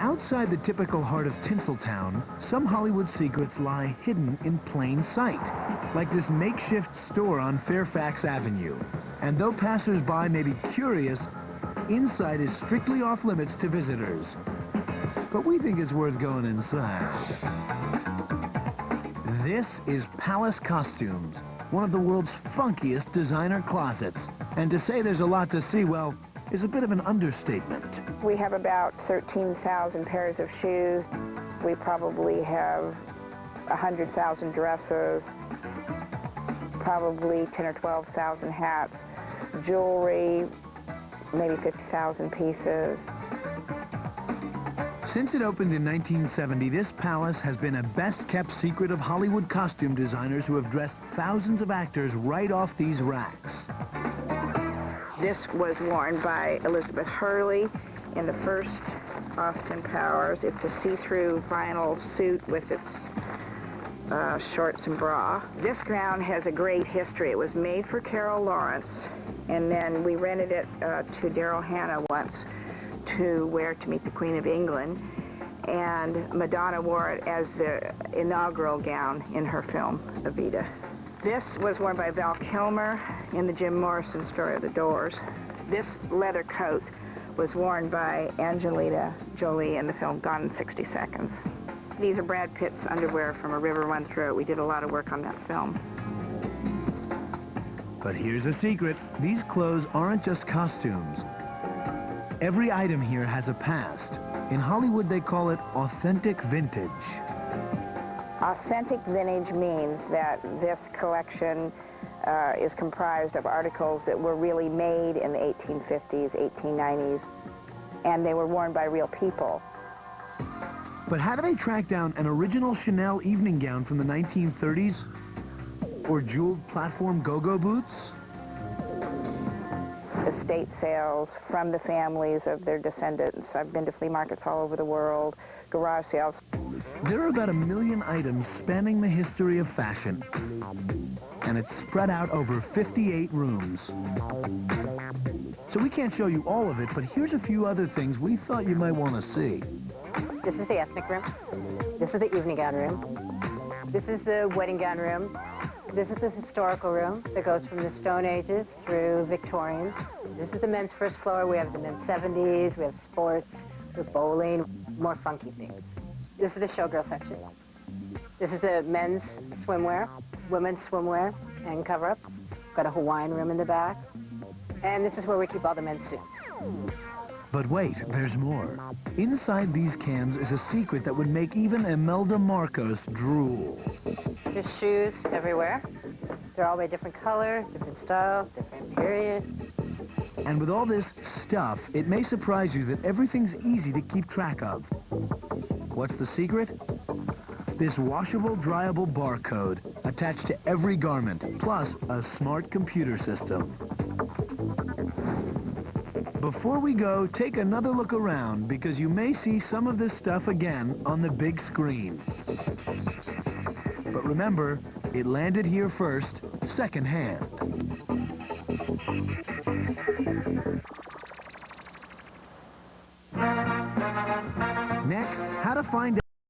outside the typical heart of Tinseltown, some Hollywood secrets lie hidden in plain sight, like this makeshift store on Fairfax Avenue. And though passers-by may be curious, inside is strictly off limits to visitors. But we think it's worth going inside. This is Palace Costumes, one of the world's funkiest designer closets. And to say there's a lot to see, well, is a bit of an understatement. We have about 13,000 pairs of shoes. We probably have 100,000 dresses, probably 10 or 12,000 hats, jewelry, maybe 50,000 pieces. Since it opened in 1970, this palace has been a best-kept secret of Hollywood costume designers who have dressed thousands of actors right off these racks. This was worn by Elizabeth Hurley in the first Austin Powers. It's a see-through vinyl suit with its shorts and bra. This gown has a great history. It was made for Carol Lawrence, and then we rented it to Daryl Hannah once to wear to meet the Queen of England, and Madonna wore it as the inaugural gown in her film, Evita. This was worn by Val Kilmer in the Jim Morrison story, The Doors. This leather coat was worn by Angelina Jolie in the film Gone in 60 Seconds. These are Brad Pitt's underwear from A River Run Through It. We did a lot of work on that film. But here's a secret. These clothes aren't just costumes. Every item here has a past. In Hollywood, they call it authentic vintage. Authentic vintage means that this collection is comprised of articles that were really made in the 1850s, 1890s, and they were worn by real people. But how do they track down an original Chanel evening gown from the 1930s? Or jeweled platform go-go boots? Estate sales from the families of their descendants. I've been to flea markets all over the world, garage sales. There are about 1 million items spanning the history of fashion, and it's spread out over 58 rooms. So we can't show you all of it, but here's a few other things we thought you might want to see. This is the ethnic room. This is the evening gown room. This is the wedding gown room. This is the historical room that goes from the Stone Ages through Victorian. This is the men's first floor. We have the men's 70s, we have sports, we have bowling, more funky things. This is the showgirl section. This is the men's swimwear, women's swimwear, and cover-ups. Got a Hawaiian room in the back. And this is where we keep all the men's suits. But wait, there's more. Inside these cans is a secret that would make even Imelda Marcos drool. There's shoes everywhere. They're all by different color, different style, different period. And with all this stuff, it may surprise you that everything's easy to keep track of. What's the secret? This washable, dryable barcode attached to every garment, plus a smart computer system. Before we go, take another look around, because you may see some of this stuff again on the big screen. But remember, it landed here first, secondhand. Next, how to find